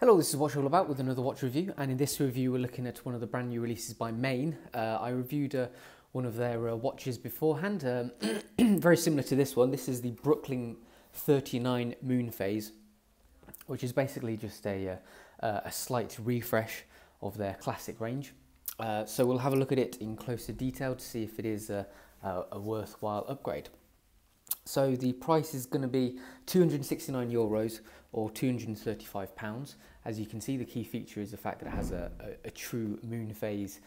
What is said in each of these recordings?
Hello, this is Watch All About with another watch review, and in this review we're looking at one of the brand new releases by MAEN. I reviewed one of their watches beforehand, very similar to this one. This is the Brooklyn 39 Moonphase, which is basically just a slight refresh of their classic range. So we'll have a look at it in closer detail to see if it is a worthwhile upgrade. So the price is going to be €269 or £235. As you can see, the key feature is the fact that it has a true Moonphase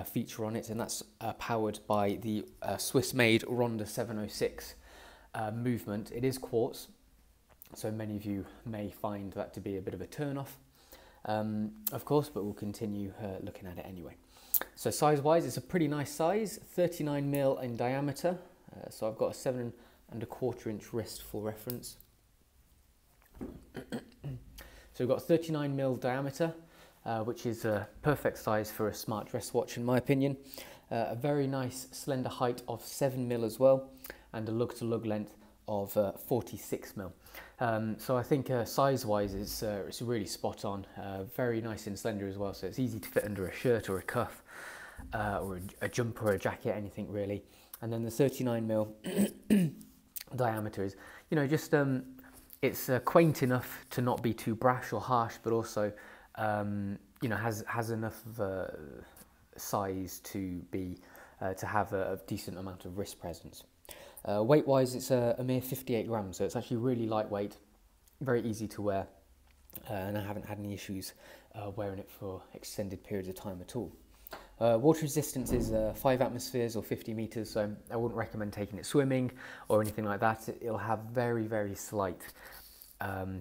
feature on it, and that's powered by the Swiss-made Ronda 706 movement. It is quartz, so many of you may find that to be a bit of a turn-off, of course, but we'll continue looking at it anyway. So size-wise, it's a pretty nice size, 39mm in diameter. So I've got a 7¼ wrist for reference. So we've got 39mm diameter, which is a perfect size for a smart dress watch in my opinion. A very nice slender height of 7mm as well, and a lug-to-lug length of 46mm. So I think size-wise it's really spot on. Very nice and slender as well, so it's easy to fit under a shirt or a cuff, or a jumper or a jacket, anything really. And then the 39mm diameter is, just it's quaint enough to not be too brash or harsh, but also has enough of a size to be to have a decent amount of wrist presence. Weight wise, it's a mere 58 grams, so it's actually really lightweight, very easy to wear, and I haven't had any issues wearing it for extended periods of time at all. Water resistance is 5 atmospheres or 50 meters, so I wouldn't recommend taking it swimming or anything like that. It'll have very, very slight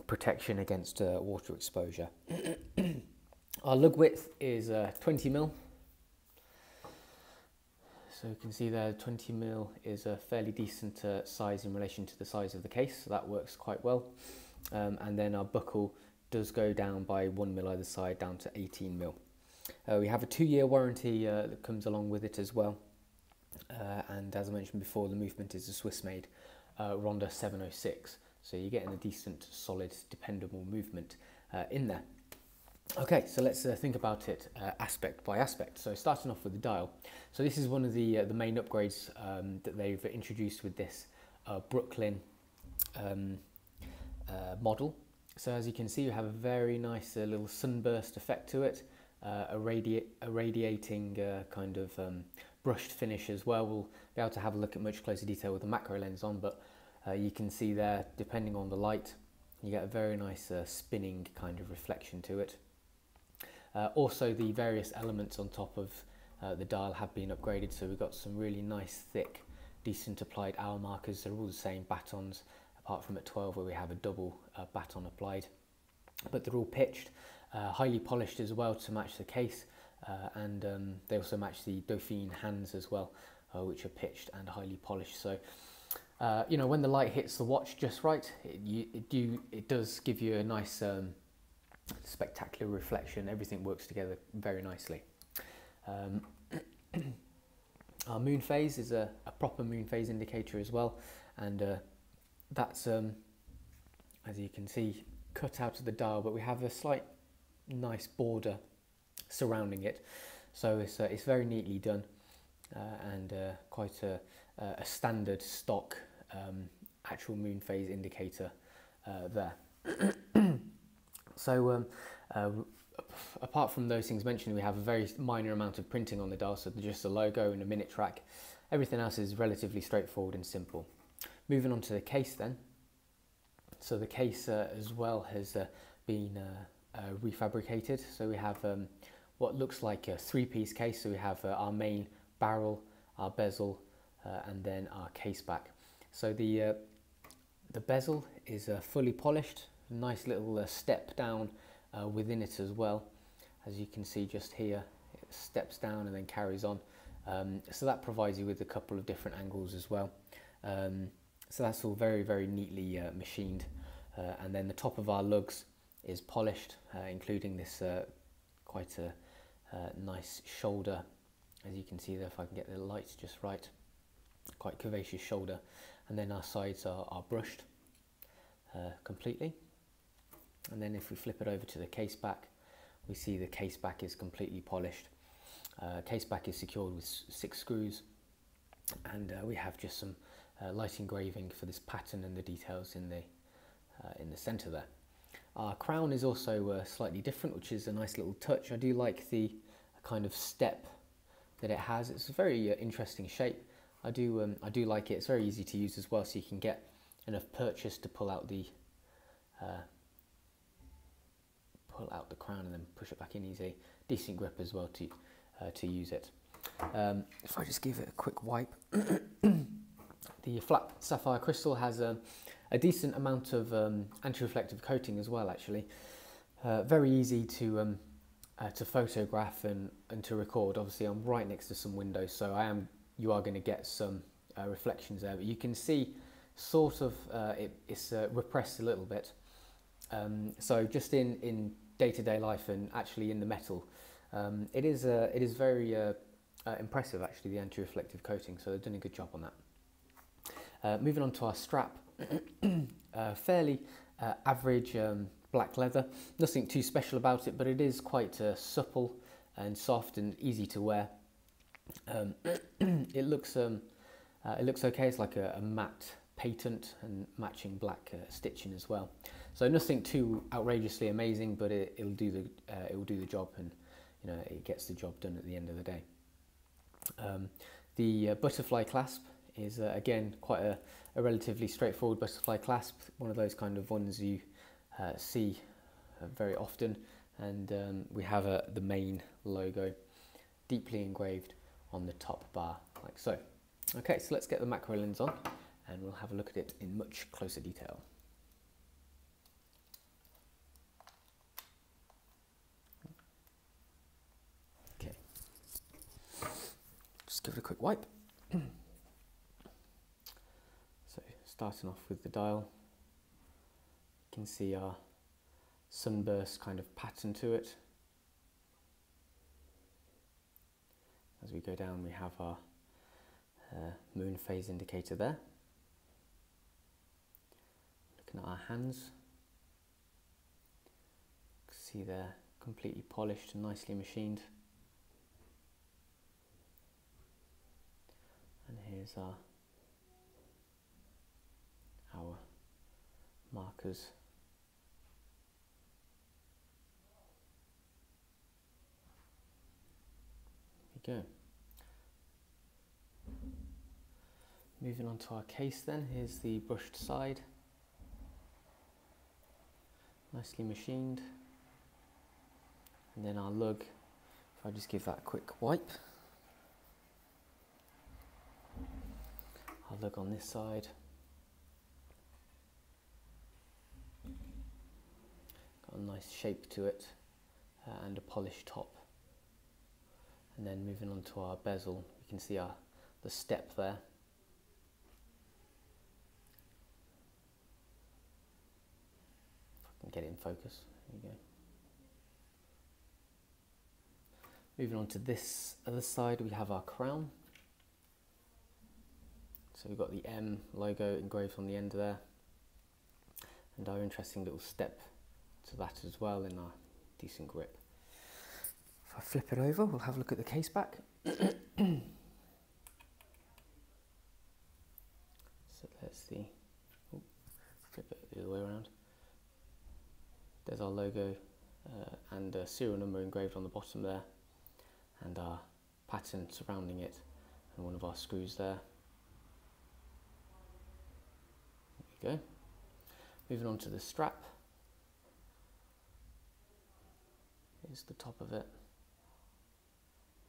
protection against water exposure. Our lug width is 20mm. So you can see there 20mm is a fairly decent size in relation to the size of the case, so that works quite well. And then our buckle does go down by 1mm either side, down to 18mm. We have a 2-year warranty that comes along with it as well, and as I mentioned before, the movement is a Swiss-made Ronda 706, so you're getting a decent, solid, dependable movement in there. Okay, so let's think about it aspect by aspect. So starting off with the dial. So this is one of the main upgrades that they've introduced with this Brooklyn model. So as you can see, you have a very nice little sunburst effect to it. A radiating kind of brushed finish as well. We'll be able to have a look at much closer detail with the macro lens on, but you can see there, depending on the light, you get a very nice spinning kind of reflection to it. Also, the various elements on top of the dial have been upgraded, so we've got some really nice, thick, decent applied hour markers. They're all the same batons, apart from at 12 where we have a double baton applied, but they're all pitched. Highly polished as well to match the case, and they also match the Dauphine hands as well, which are pitched and highly polished. So when the light hits the watch just right, it does give you a nice spectacular reflection. Everything works together very nicely. Our Moonphase is a proper Moonphase indicator as well, and that's as you can see, cut out of the dial, but we have a slight nice border surrounding it, so it's very neatly done, and quite a standard stock actual Moonphase indicator there. So apart from those things mentioned, we have a very minor amount of printing on the dial, so just a logo and a minute track. Everything else is relatively straightforward and simple. Moving on to the case then. So the case as well has been refabricated, so we have what looks like a 3-piece case. So we have our main barrel, our bezel, and then our case back. So the bezel is fully polished, nice little step down within it as well. As you can see just here, it steps down and then carries on, so that provides you with a couple of different angles as well. So that's all very, very neatly machined, and then the top of our lugs is polished, including this quite a nice shoulder, as you can see there, if I can get the lights just right, quite curvaceous shoulder, and then our sides are brushed completely. And then if we flip it over to the case back, we see the case back is completely polished. Case back is secured with 6 screws, and we have just some light engraving for this pattern and the details in the center there. Our crown is also slightly different, which is a nice little touch. I do like the kind of step that it has. It's a very interesting shape. I do like it. It's very easy to use as well, so you can get enough purchase to pull out the crown and then push it back in easy. Decent grip as well to use it. If I just give it a quick wipe, the flat sapphire crystal has a decent amount of anti-reflective coating as well. Actually, very easy to photograph and to record. Obviously, I'm right next to some windows, so you are going to get some reflections there, but you can see sort of it's repressed a little bit. So just in day-to-day life and actually in the metal, it is very impressive actually, the anti-reflective coating, so they've done a good job on that. Moving on to our strap, fairly average black leather, nothing too special about it, but it is quite supple and soft and easy to wear. It looks okay. It's like a matte patent and matching black stitching as well. So nothing too outrageously amazing, but it will do the job, and you know, it gets the job done at the end of the day. The butterfly clasp is again quite a relatively straightforward butterfly clasp, one of those kind of ones you see very often, and we have the MAEN logo deeply engraved on the top bar, like so. Okay, so let's get the macro lens on and we'll have a look at it in much closer detail. Okay, just give it a quick wipe. So starting off with the dial, you can see our sunburst kind of pattern to it. As we go down, we have our Moonphase indicator there. Looking at our hands, you can see they're completely polished and nicely machined. And here's our markers. There we go. Moving on to our case then, here's the brushed side, nicely machined, and then our lug, if I just give that a quick wipe, our lug on this side, got a nice shape to it and a polished top. And then moving on to our bezel, you can see the step there. Get it in focus. There you go. Moving on to this other side, we have our crown. So we've got the M logo engraved on the end there, and our interesting little step to that as well in our decent grip. If I flip it over, we'll have a look at the case back. So let's see. Ooh, flip it the other way around. There's our logo and a serial number engraved on the bottom there, and our pattern surrounding it, and one of our screws there. There we go. Moving on to the strap. Here's the top of it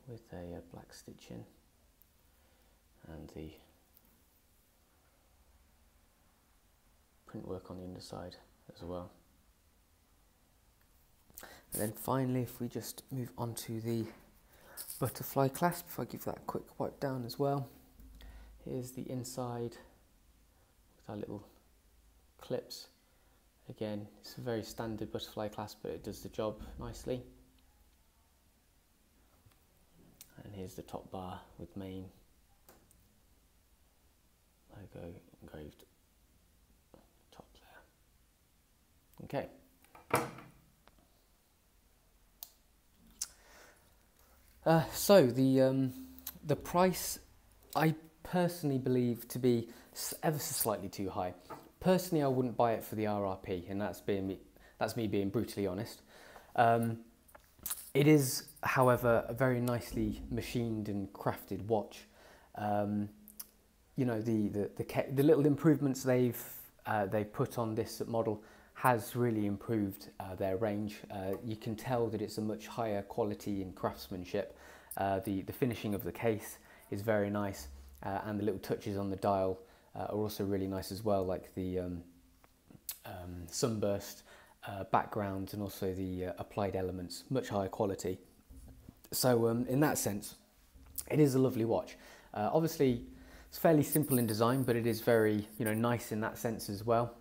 with a black stitching and the print work on the underside as well. And then finally, if we just move on to the butterfly clasp, if I give that a quick wipe down as well. Here's the inside with our little clips. Again, it's a very standard butterfly clasp, but it does the job nicely. And here's the top bar with MAEN logo engraved top there. Okay. So the price, I personally believe to be ever so slightly too high. Personally, I wouldn't buy it for the RRP, and that's me being brutally honest. It is, however, a very nicely machined and crafted watch. You know, the little improvements they've put on this model has really improved their range. You can tell that it's a much higher quality in craftsmanship. The finishing of the case is very nice, and the little touches on the dial are also really nice as well, like the sunburst background and also the applied elements, much higher quality. So in that sense, it is a lovely watch. Obviously, it's fairly simple in design, but it is very, you know, nice in that sense as well.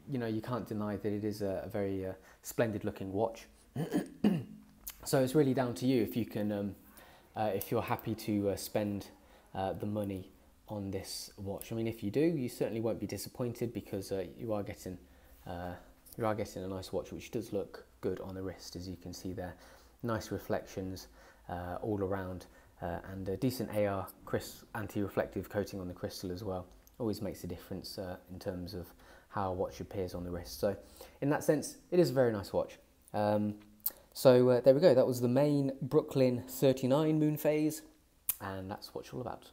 You know, you can't deny that it is a very splendid looking watch. So it's really down to you if you can, if you're happy to spend the money on this watch. I mean, if you do, you certainly won't be disappointed, because you are getting a nice watch which does look good on the wrist, as you can see there. Nice reflections all around, and a decent AR anti-reflective coating on the crystal as well. Always makes a difference in terms of how a watch appears on the wrist. So in that sense, it is a very nice watch. So there we go. That was the MAEN Brooklyn 39 Moonphase, and that's what it's all about.